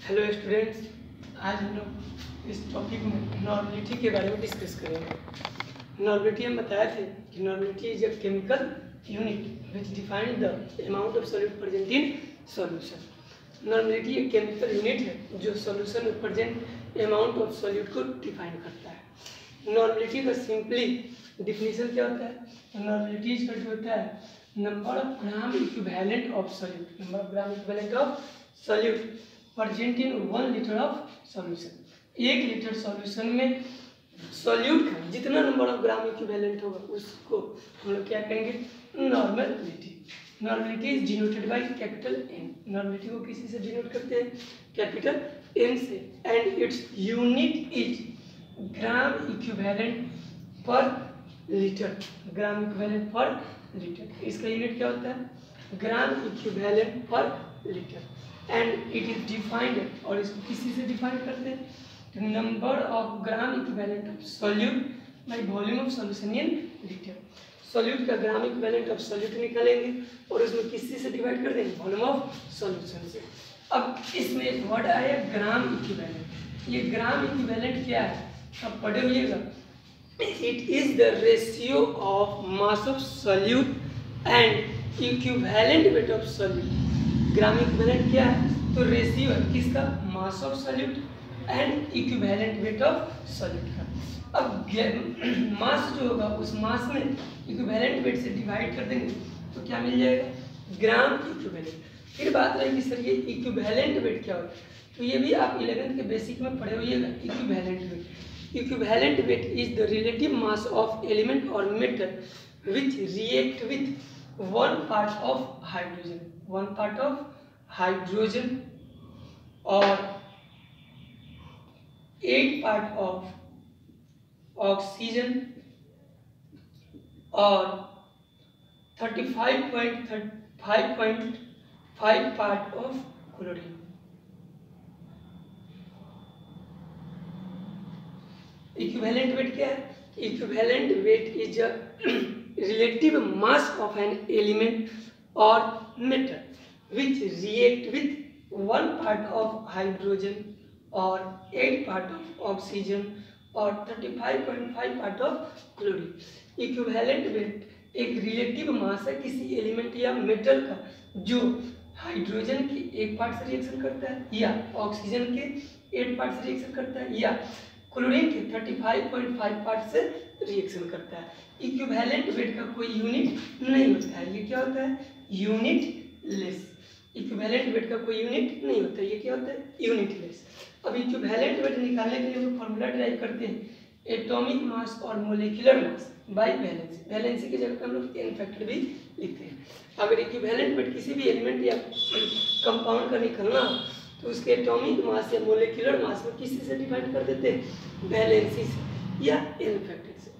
Hello students, आज हम लोग इस टॉपिक में नॉर्मलिटी के बारे में डिस्कस करेंगे। नॉर्मलिटी हम बताए थे कि normality is a chemical unit which define the amount of solute present in solution. Normality एक केमिकल यूनिट है जो सॉल्यूशन में प्रेजेंट अमाउंट ऑफ सॉल्यूट को डिफाइन करता है। नॉर्मलिटी का सिंपली डिफिनीशन क्या होता है? नॉर्मलिटी का जो होता है number of gram equivalent of solute, number of gram equivalent of solute present in 1 litre of solution. 1 litre solution में सॉल्यूट का जितना नंबर ऑफ ग्राम इक्विवेलेंट होगा उसको हम लोग क्या कहेंगे? Normality. Normality is denoted by capital N. Normality को किसी से डिनोट करते हैं? कैपिटल एन से। And its unit is gram equivalent per litre. Gram equivalent per litre, इसका यूनिट क्या होता है? Gram equivalent per litre. And it is defined, और इसको किसी से डिफाइन करते हैं? तो number of gram equivalent of solute by volume of solution in litre. Solute का ग्राम इक्विवेलेंट ऑफ सॉल्यूट निकालेंगे और उसमें किसी से डिवाइड कर देंगे? वॉल्यूम ऑफ सॉल्यूशन से। अब इसमें एक वर्ड आया ग्राम इक्विवेलेंट। ये ग्राम इक्विवेलेंट क्या है? अब पढ़े हुइएगा। It is the ratio of mass of solute and equivalent weight of solute. Gram equivalent क्या है? तो रेशियो है किसका? Mass of solute and equivalent weight of solute का। अब मास जो होगा उस मास में इक्विवेलेंट वेट से डिवाइड कर देंगे तो क्या मिल जाएगा? Gram equivalent. फिर बात रहेगी सर ये इक्विवेलेंट वेट क्या होता है? तो ये भी आप 11th के बेसिक में पढ़े हुइएगा। Equivalent weight, equivalent weight is the relative mass of element और metal which react with 1 part of hydrogen, 1 part of hydrogen or 8 part of oxygen or 35.5 part of chlorine। Equivalent weight क्या है? Equivalent weight is a relative mass of an element or metal which react with 1 part of hydrogen or 8 part of oxygen or 35.5 part of chlorine। equivalent weight एक relative mass है किसी element या metal का जो hydrogen के 1 part से reaction करता है या ऑक्सीजन के 8 पार्ट से रिएक्शन करता है या क्लोरीन के 35.5 पार्ट से रिएक्शन करता है। इक्विवेलेंट वेट का कोई यूनिट नहीं होता है। ये क्या होता है? Unit less. इक्विवेलेंट वेट का कोई यूनिट नहीं होता है। ये क्या होता है? Unit less. अब इक्विवेलेंट वेट निकालने के लिए हम फॉर्मूला ड्राइव करते हैं एटॉमिक मास और molecular mass by valency. Valency की जगह पे हम लोग n फैक्टर भी लिखते हैं। अगर इक्विवेलेंट वेट किसी भी एलिमेंट या कंपाउंड का निकलना हो तो उसके एटॉमिक मास या मोलिकुलर मास को किसी से डिफाइन कर देते हैं? वैलेंसी से या n फैक्टर से।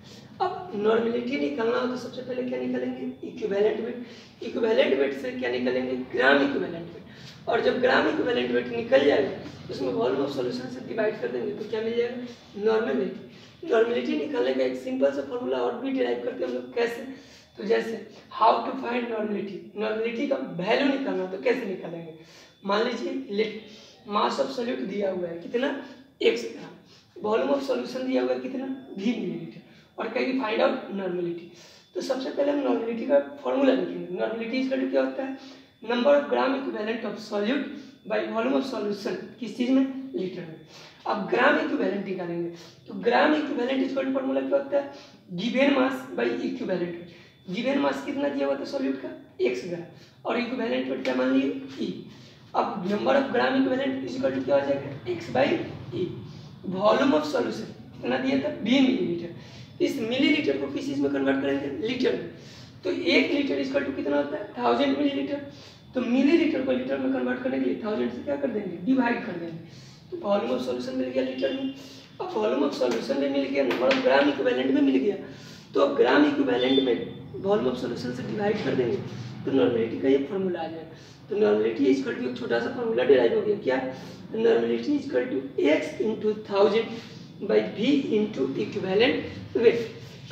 अब नॉर्मलिटी निकालना हो तो सबसे पहले क्या निकालेंगे? Equivalent weight. इक्विवेलेंट वेट से क्या निकालेंगे? Gram equivalent weight. और जब ग्राम इक्विवेलेंट वेट निकल जाएगा तो उसमें वॉल्यूम ऑफ सॉल्यूशन से डिवाइड कर देंगे तो क्या मिल जाएगा? नॉर्मलिटी। नॉर्मलिटी निकालने का एक सिंपल सा फॉर्मूला और भी डिराइव करते हैं हम लोग। कैसे? तो जैसे how to find normality. Normality का वैल्यू निकालना तो कैसे निकालेंगे? मान लीजिए मास ऑफ सॉल्यूट दिया हुआ है कितना? 1 ग्राम। वॉल्यूम ऑफ सॉल्यूशन दिया हुआ है कितना? 20 मिलीलीटर। और कहेंगे फाइंड आउट नॉर्मलिटी। तो सबसे पहले हम नॉर्मलिटी का फॉर्मूला लिखेंगे। नॉर्मलिटी इक्वल क्या होता है? Number of gram equivalent of solute by volume of solution. किस चीज में? लीटर में। अब ग्राम इक्विवेलेंट निकालेंगे तो ग्राम इक्विवेलेंट इक्वल फॉर्मूला क्या होता है? Given mass by equivalent weight. Given mass कितना दिया हुआ था सॉल्यूट का? 1 ग्राम। और इक्विवेलेंट वेट क्या मान लिए? E। अब number of gram equivalent equal to क्या हो जाएगा? x by E। Volume of solution कितना दिया था? 20 मिलीलीटर। इस मिलीलीटर को किस चीज में कन्वर्ट करेंगे? लीटर में। तो 1 लीटर इक्वल टू कितना होता है? 1000 मिलीलीटर। तो मिलीलीटर को लीटर में कन्वर्ट करने के लिए 1000 से क्या कर देंगे? डिवाइड कर देंगे। तो वॉल्यूम ऑफ सॉल्यूशन मिल गया लीटर में। अब वॉल्यूम ऑफ सॉल्यूशन में मिल गया, नंबर ऑफ ग्राम इक्विवेलेंट में मिल गया। तो अब ग्राम इक्विवेलेंट में वॉल्यूम ऑफ सॉल्यूशन से डिवाइड कर देंगे तो नॉर्मलिटी का ये फॉर्मूला आ जाएगा। तो नॉर्मलिटी इक्वल टू एक छोटा सा फॉर्मूला डिराइव हो गया। क्या? Normality equal to x into 1000 by v into equivalent weight.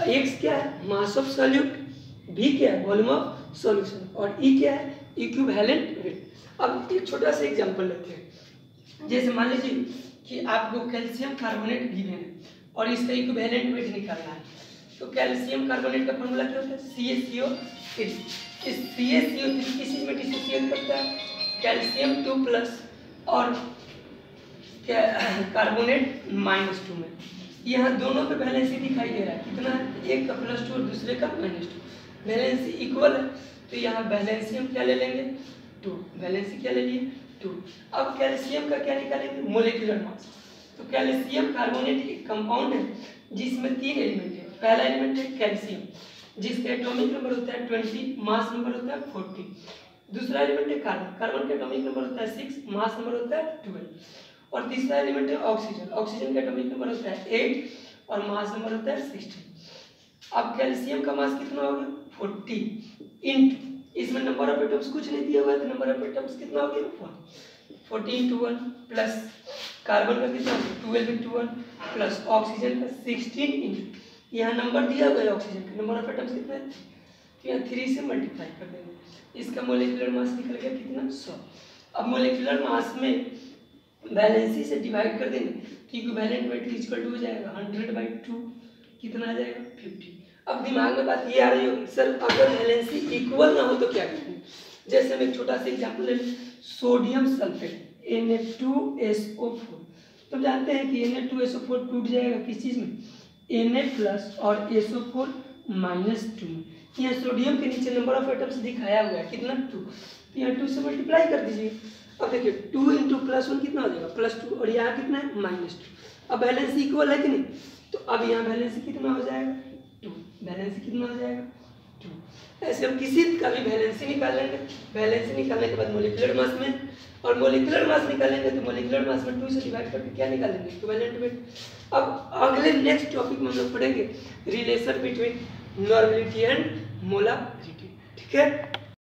x क्या है? Mass of solute. v क्या है? Volume of solution. और e क्या है? Equivalent weight. अब एक छोटा सा एग्जांपल लेते हैं। जैसे मान लीजिए कि आपको कैल्शियम कार्बोनेट गिवन है और इसका इक्विवेलेंट वेट निकालना है, तो कैल्शियम कार्बोनेट का फॉर्मूला क्या होता है? CaCO3। इस CaCO3 किस चीज में डिसोसिएट करता है? कैल्शियम 2 प्लस और कार्बोनेट -2 में। यहाँ दोनों पे वैलेंसी दिखाई दे रहा है, कितना है? एक का +2 और दूसरे का -2, वैलेंसी इक्वल है, तो यहाँ वैलेंसी हम क्या ले लेंगे? 2। वैलेंसी क्या ले लिए? 2। अब कैल्शियम का क्या निकालेंगे? Molecular mass. तो कैल्शियम कार्बोनेट एक कंपाउंड है जिसमें 3 एलिमेंट है। पहला एलिमेंट है कैल्शियम, जिसका एटॉमिक नंबर होता है 20, मास नंबर होता है 40। दूसरा एलिमेंट है कार्बन, कार्बन का एटॉमिक नंबर होता है 6, मास नंबर होता है 12। और तीसरा एलिमेंट है ऑक्सीजन, ऑक्सीजन का एटॉमिक नंबर होता है 8 और मास नंबर होता है 16। अब कैल्शियम का मास कितना हो गया? 40 इंटू, इसमें नंबर ऑफ एटम्स कुछ नहीं दिया हुआ है, तो नंबर ऑफ एटम्स कितना हो गया? 1। 40 इंटू 1 प्लस कार्बन का कितना? 12 इंटू 1 प्लस ऑक्सीजन का 16 इंटू, यहाँ नंबर दिया हुआ है ऑक्सीजन का, नंबर ऑफ एटम्स कितना है? तो यहाँ 3 से मल्टीप्लाई कर देंगे, इसका मोलिकुलर मास निकल गया कितना? 100। अब मोलिकुलर मास में वैलेंसी से डिवाइड कर देंगे, इक्विवेलेंट वेट इक्वल टू हो जाएगा 100/2, कितना आ जाएगा? 50। अब दिमाग में बात ये आ रही होगी, सर अगर वैलेंसी इक्वल ना हो तो क्या करेंगे? जैसे हम एक छोटा सा एग्जांपल ले लें, सोडियम सल्फेट Na2SO4। तो जानते हैं कि Na2SO4 टूट जाएगा किस चीज में? Na+ और SO4 -2। यहाँ सोडियम के नीचे नंबर ऑफ एटम्स दिखाया हुआ है, कितना? 2। तो यहाँ 2 से मल्टीप्लाई कर दीजिए। अब देखिए 2 इंटू +1 कितना हो जाएगा? +2, और यहाँ कितना है? -2। अब बैलेंस इक्वल है कि नहीं? तो अब यहाँ बैलेंस कितना हो जाएगा? 2। बैलेंस कितना हो जाएगा? 2। ऐसे हम किसी का भी बैलेंसी निकाल लेंगे। बैलेंसी निकालने के बाद मोलिकुलर मास में, और मोलिकुलर मास निकालेंगे तो मोलिकुलर मास में 2 से डिवाइड करके क्या निकालेंगे? Equivalent weight. अब अगले नेक्स्ट टॉपिक में हम लोग पढ़ेंगे relation between normality and molarity. ठीक है।